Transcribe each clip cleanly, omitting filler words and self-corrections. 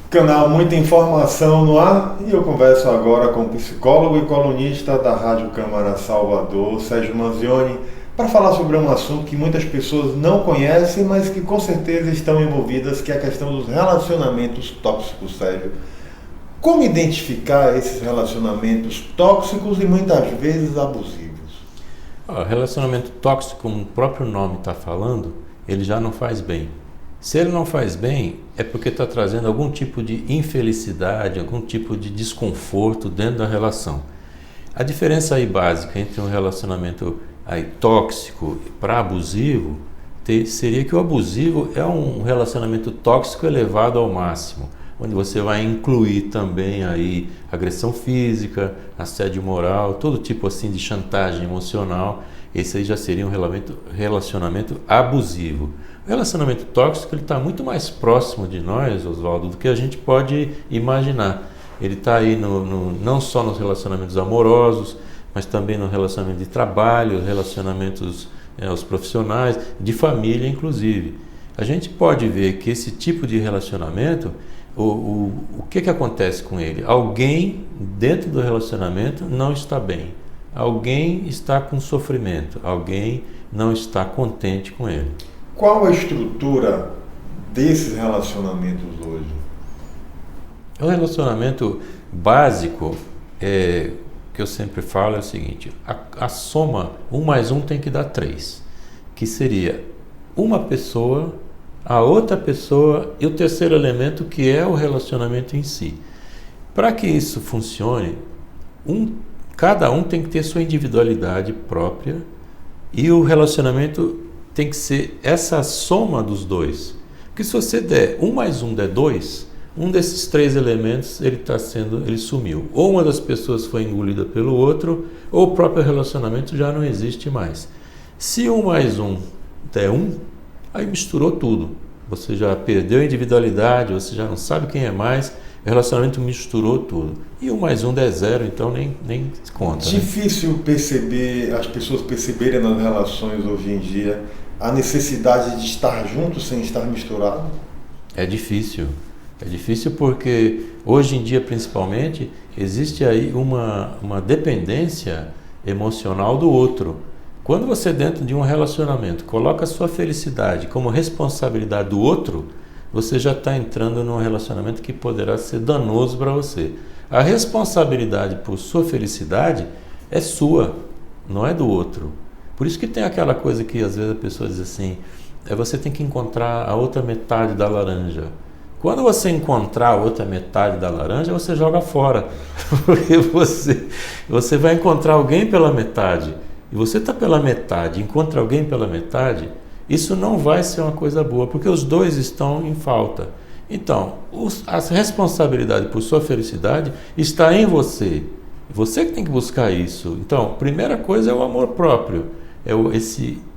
Canal Muita Informação no ar, e eu converso agora com o psicólogo e colunista da Rádio Câmara Salvador, Sérgio Manzioni, para falar sobre um assunto que muitas pessoas não conhecem, mas que com certeza estão envolvidas, que é a questão dos relacionamentos tóxicos, Sérgio. Como identificar esses relacionamentos tóxicos e muitas vezes abusivos? O relacionamento tóxico, como o próprio nome está falando, ele já não faz bem. Se ele não faz bem, é porque está trazendo algum tipo de infelicidade, algum tipo de desconforto dentro da relação. A diferença aí básica entre um relacionamento tóxico para abusivo seria que o abusivo é um relacionamento tóxico elevado ao máximo, onde você vai incluir também aí agressão física, assédio moral, todo tipo assim de chantagem emocional. Esse aí já seria um relacionamento abusivo. O relacionamento tóxico está muito mais próximo de nós, Oswaldo, do que a gente pode imaginar. Ele está aí não só nos relacionamentos amorosos, mas também no relacionamento de trabalho, relacionamentos os profissionais, de família inclusive. A gente pode ver que esse tipo de relacionamento, o que acontece com ele? Alguém dentro do relacionamento não está bem. Alguém está com sofrimento, alguém não está contente com ele. Qual a estrutura desses relacionamentos hoje? O relacionamento básico, que eu sempre falo, é o seguinte: a soma 1 mais 1 tem que dar 3, que seria uma pessoa, a outra pessoa e o terceiro elemento, que é o relacionamento em si. Para que isso funcione, cada um tem que ter sua individualidade própria e o relacionamento tem que ser essa soma dos dois. Porque se você der 1 mais 1 der 2, um desses 3 elementos ele sumiu. Ou uma das pessoas foi engolida pelo outro, ou o próprio relacionamento já não existe mais. Se 1 mais 1 der 1, aí misturou tudo. Você já perdeu a individualidade, você já não sabe quem é mais. O relacionamento misturou tudo. E 1 mais 1 der 0, então nem conta. Difícil perceber, as pessoas perceberem nas relações hoje em dia a necessidade de estar junto sem estar misturado? É difícil. É difícil porque hoje em dia, principalmente, existe aí uma dependência emocional do outro. Quando você, dentro de um relacionamento, coloca a sua felicidade como responsabilidade do outro, você já está entrando num relacionamento que poderá ser danoso para você. A responsabilidade por sua felicidade é sua, não é do outro. Por isso que tem aquela coisa que às vezes a pessoa diz assim, você tem que encontrar a outra metade da laranja. Quando você encontrar a outra metade da laranja, você joga fora, porque você vai encontrar alguém pela metade, e você está pela metade, encontra alguém pela metade, isso não vai ser uma coisa boa, porque os dois estão em falta. Então, a responsabilidade por sua felicidade está em você. Você que tem que buscar isso. Então, primeira coisa é o amor próprio, é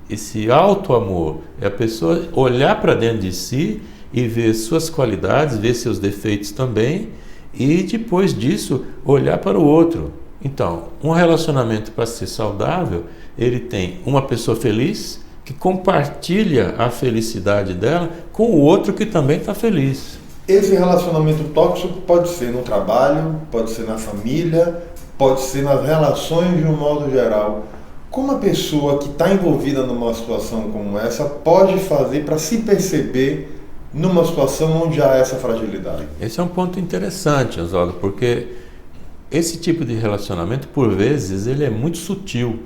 esse auto-amor, é a pessoa olhar para dentro de si e ver suas qualidades, ver seus defeitos também, e depois disso olhar para o outro. Então, um relacionamento para ser saudável, ele tem uma pessoa feliz que compartilha a felicidade dela com o outro que também está feliz. Esse relacionamento tóxico pode ser no trabalho, pode ser na família, pode ser nas relações de um modo geral. Como a pessoa que está envolvida numa situação como essa pode fazer para se perceber numa situação onde há essa fragilidade? Esse é um ponto interessante, Oswaldo, porque esse tipo de relacionamento, por vezes, ele é muito sutil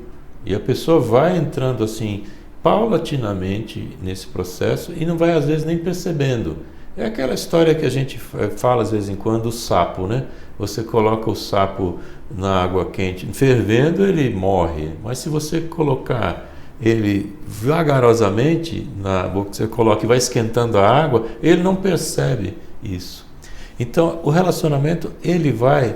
e a pessoa vai entrando assim paulatinamente nesse processo e não vai às vezes nem percebendo. É aquela história que a gente fala às vezes em quando, o sapo, né? Você coloca o sapo na água quente, fervendo, ele morre, mas se você colocar ele vagarosamente, você coloca e vai esquentando a água, ele não percebe isso. Então, o relacionamento, ele vai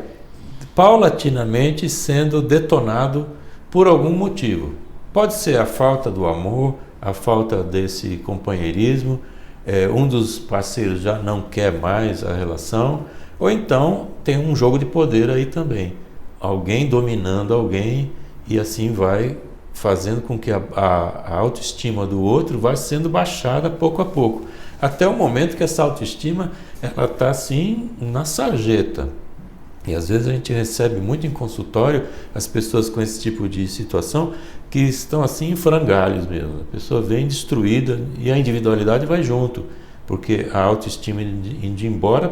paulatinamente sendo detonado por algum motivo. Pode ser a falta do amor, a falta desse companheirismo, um dos parceiros já não quer mais a relação, ou então tem um jogo de poder aí também. Alguém dominando alguém e assim vai fazendo com que a autoestima do outro vá sendo baixada pouco a pouco. até o momento que essa autoestima ela está assim na sarjeta. E às vezes a gente recebe muito em consultório as pessoas com esse tipo de situação que estão assim em frangalhos mesmo. A pessoa vem destruída e a individualidade vai junto, porque a autoestima indo embora,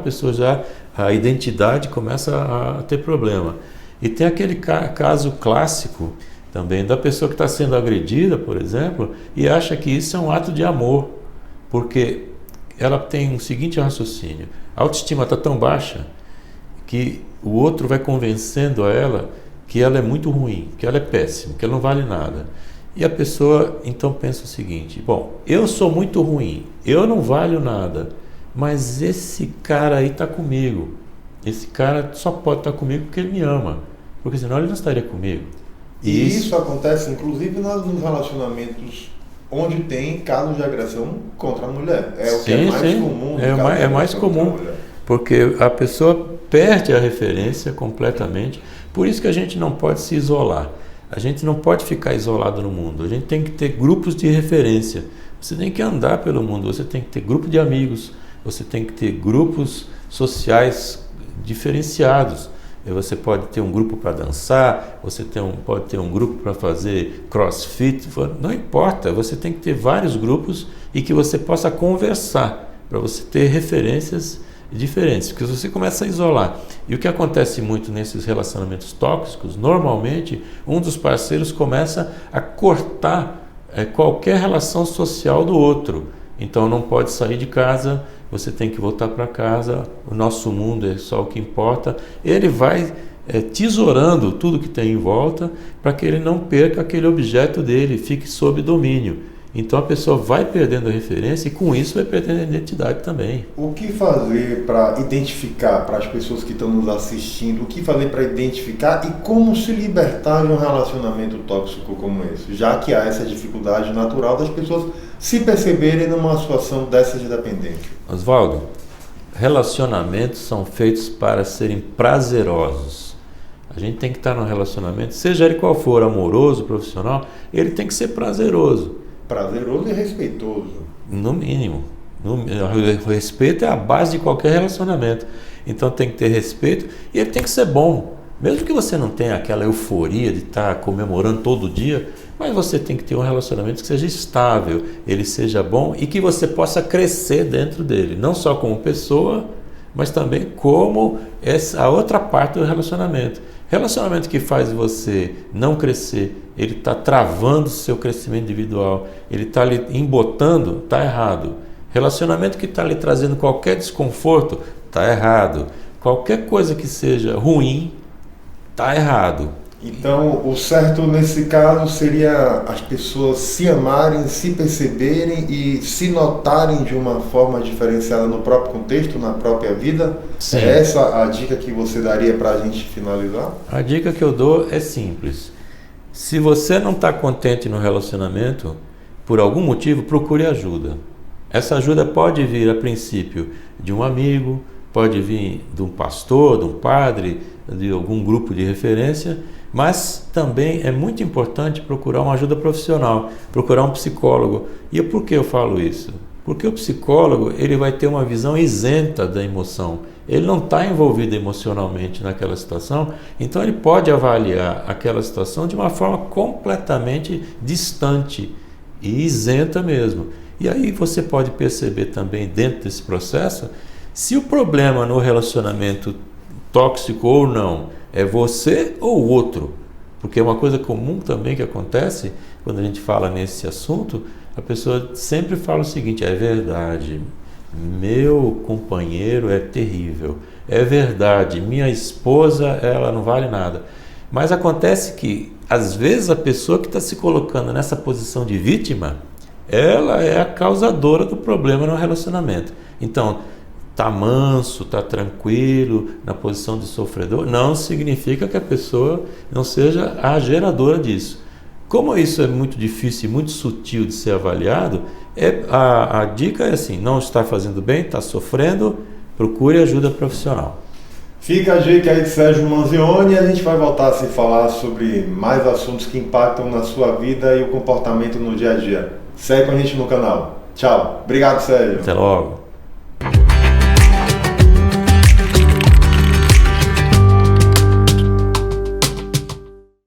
a identidade começa a ter problema. E tem aquele caso clássico também da pessoa que está sendo agredida, por exemplo, e acha que isso é um ato de amor, porque ela tem um seguinte raciocínio: a autoestima está tão baixa que o outro vai convencendo a ela que ela é muito ruim, que ela é péssima, que ela não vale nada. E a pessoa então pensa o seguinte: bom, eu sou muito ruim, eu não valho nada, mas esse cara aí está comigo. Esse cara só pode estar comigo porque ele me ama, porque senão ele não estaria comigo. E isso acontece inclusive nos relacionamentos onde tem casos de agressão contra a mulher. É o que é mais comum. É mais comum, porque a pessoa perde a referência completamente. Por isso que a gente não pode se isolar. A gente não pode ficar isolado no mundo. A gente tem que ter grupos de referência. Você tem que andar pelo mundo, você tem que ter grupo de amigos, você tem que ter grupos sociais diferenciados. Você pode ter um grupo para dançar, pode ter um grupo para fazer crossfit, não importa, você tem que ter vários grupos e que você possa conversar, para você ter referências diferentes, porque se você começa a isolar, e o que acontece muito nesses relacionamentos tóxicos, normalmente um dos parceiros começa a cortar qualquer relação social do outro. Então não pode sair de casa, você tem que voltar para casa, o nosso mundo é só o que importa. Ele vai tesourando tudo que tem em volta para que ele não perca aquele objeto dele, fique sob domínio. Então a pessoa vai perdendo a referência e com isso vai perdendo a identidade também. O que fazer para identificar, para as pessoas que estão nos assistindo, o que fazer para identificar e como se libertar de um relacionamento tóxico como esse? Já que há essa dificuldade natural das pessoas se perceberem numa situação dessa de dependência. Oswaldo, relacionamentos são feitos para serem prazerosos. A gente tem que estar num relacionamento, seja ele qual for, amoroso, profissional, ele tem que ser prazeroso. Prazeroso e respeitoso. No mínimo. O respeito é a base de qualquer relacionamento. Então tem que ter respeito e ele tem que ser bom. Mesmo que você não tenha aquela euforia de estar comemorando todo dia, mas você tem que ter um relacionamento que seja estável, ele seja bom e que você possa crescer dentro dele. Não só como pessoa, mas também como a outra parte do relacionamento. Relacionamento que faz você não crescer, ele está travando o seu crescimento individual, ele está lhe embotando, está errado. Relacionamento que está lhe trazendo qualquer desconforto, está errado. Qualquer coisa que seja ruim, está errado. Então, o certo nesse caso seria as pessoas se amarem, se perceberem e se notarem de uma forma diferenciada no próprio contexto, na própria vida? Sim. É essa a dica que você daria para a gente finalizar? A dica que eu dou é simples. Se você não está contente no relacionamento, por algum motivo, procure ajuda. Essa ajuda pode vir, a princípio, de um amigo, pode vir de um pastor, de um padre, de algum grupo de referência, mas também é muito importante procurar uma ajuda profissional, procurar um psicólogo. E por que eu falo isso? Porque o psicólogo ele vai ter uma visão isenta da emoção. Ele não está envolvido emocionalmente naquela situação, então ele pode avaliar aquela situação de uma forma completamente distante e isenta mesmo. E aí você pode perceber também dentro desse processo se o problema no relacionamento tóxico ou não é você ou o outro, porque é uma coisa comum também que acontece quando a gente fala nesse assunto, a pessoa sempre fala o seguinte: é verdade, meu companheiro é terrível, é verdade, minha esposa ela não vale nada. Mas acontece que às vezes a pessoa que está se colocando nessa posição de vítima, ela é a causadora do problema no relacionamento. Então, está manso, está tranquilo, na posição de sofredor, não significa que a pessoa não seja a geradora disso. Como isso é muito difícil e muito sutil de ser avaliado, a dica é assim: não está fazendo bem, está sofrendo, procure ajuda profissional. Fica a dica aí de Sérgio Manzioni e a gente vai voltar a se falar sobre mais assuntos que impactam na sua vida e o comportamento no dia a dia. Segue com a gente no canal. Tchau. Obrigado, Sérgio. Até logo.